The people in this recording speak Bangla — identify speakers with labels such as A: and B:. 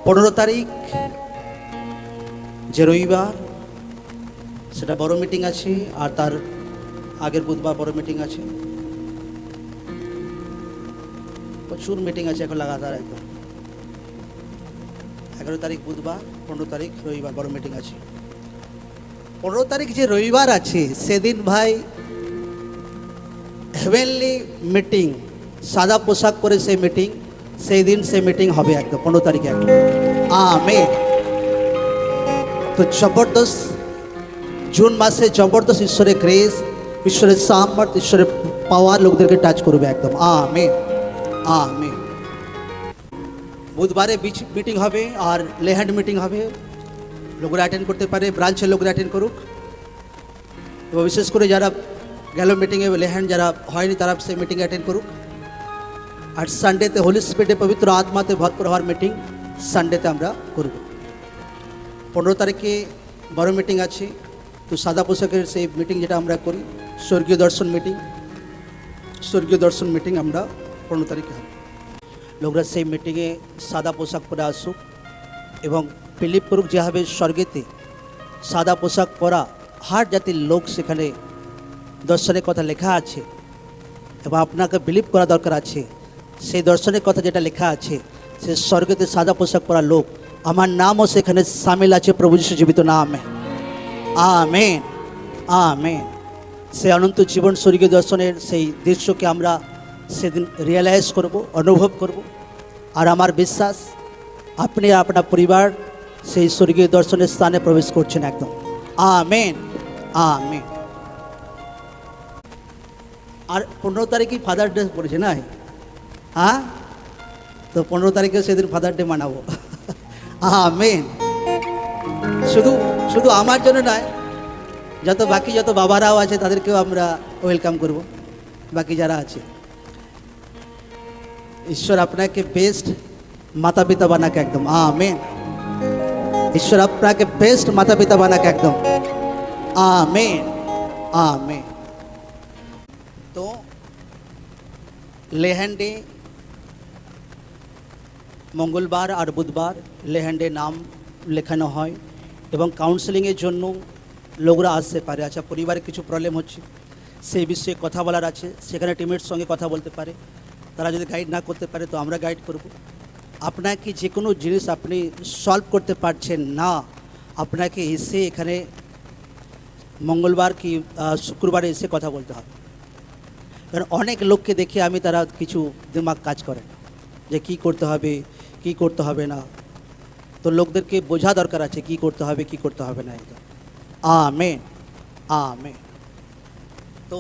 A: 15 তারিখ যে রবিবার সেটা বড় মিটিং আছে, আর তার আগের বুধবার বড় মিটিং আছে। প্রচুর মিটিং আছে এখন লাগাতার একদম। 11 তারিখ বুধবার, 15 তারিখ রবিবার বড় মিটিং আছে। 15 তারিখ যে রবিবার আছে সেদিন ভাই হেভেনলি মিটিং, সাদা পোশাক করে সেই মিটিং, সেই দিন সে মিটিং হবে একদম 15 তারিখে একদম। আমেন। তো জবরদস্ত জুন মাসে জবরদস্ত ঈশ্বরের গ্রেস, ঈশ্বরের সামর্থ্য, ঈশ্বরের পাওয়ার লোকদেরকে টাচ করবে একদম। Amen amen. বুধবারে মিটিং হবে আর লেহ্যান্ড মিটিং হবে, লোকরা অ্যাটেন্ড করতে পারে, ব্রাঞ্চের লোকরা অ্যাটেন্ড করুক। এবং বিশেষ করে যারা গেল মিটিংয়ে লেহ্যান্ড যারা হয়নি তারা সেই মিটিংয়ে অ্যাটেন্ড করুক। আর সানডেতে হোলি স্পিরিটে পবিত্র আত্মাতে ভরপুর হওয়ার মিটিং সানডেতে আমরা করব। 15 তারিখে বড় মিটিং আছে, তো সাদা পোশাকের সেই মিটিং যেটা আমরা করি স্বর্গীয় দর্শন মিটিং, স্বর্গীয় দর্শন মিটিং আমরা 15 তারিখে হবে। লোকরা সেই মিটিংয়ে সাদা পোশাক পরে আসুক এবং বিলিভ করুক যেভাবে স্বর্গেতে সাদা পোশাক পরা হার জাতির লোক সেখানে দর্শনের কথা লেখা আছে, এবং আপনাকে বিলিভ করা দরকার আছে সেই দর্শনের কথা যেটা লেখা আছে, সে স্বর্গেতে সাদা পোশাক পরা লোক, আমার নামও সেখানে সামিল আছে প্রভু যিশু জীবিত নামে। Amen amen. সেই অনন্ত জীবন স্বর্গীয় দর্শনের সেই দৃশ্যকে আমরা সেদিন রিয়েলাইজ করব, অনুভব করব। আর আমার বিশ্বাস আপনি আপনার পরিবার সেই স্বর্গীয় দর্শনের স্থানে প্রবেশ করছেন একদম। Amen amen. আর 15 তারিখেই ফাদার ডে পড়েছে না? হ্যাঁ, তো 15 তারিখে সেদিন ফাদার ডে মানাবো। আমেন। শুধু শুধু আমার জন্য নয়, যত বাকি যত বাবারাও আছে তাদেরকেও আমরা ওয়েলকাম করব, বাকি যারা আছে। ঈশ্বর আপনাকে বেস্ট মাতা পিতা বানাক একদম। আমেন। ঈশ্বর আপনাকে বেস্ট মাতা পিতা বানাক একদম। Amen amen. তো লেহ্যান্ডে মঙ্গলবার আর বুধবার লেহ্যান্ডে নাম লেখানো হয় এবং কাউন্সেলিংয়ের জন্য লোকরা আসতে পারে। আচ্ছা, পরিবারে কিছু প্রবলেম হচ্ছে সেই বিষয়ে কথা বলার আছে, সেখানে টিমের সঙ্গে কথা বলতে পারে। তারা যদি গাইড না করতে পারে তো আমরা গাইড করব। আপনাকে যে কোনো জিনিস আপনি সলভ করতে পারছেন না, আপনাকে এসে এখানে মঙ্গলবার কি শুক্রবারে এসে কথা বলতে হবে। কারণ অনেক লোককে দেখে আমি তারা কিছু দিমাগ কাজ করে না যে কী করতে হবে কী করতে হবে না। তো লোকদেরকে বোঝা দরকার আছে কী করতে হবে কী করতে হবে না। এটা আমেন আমেন। তো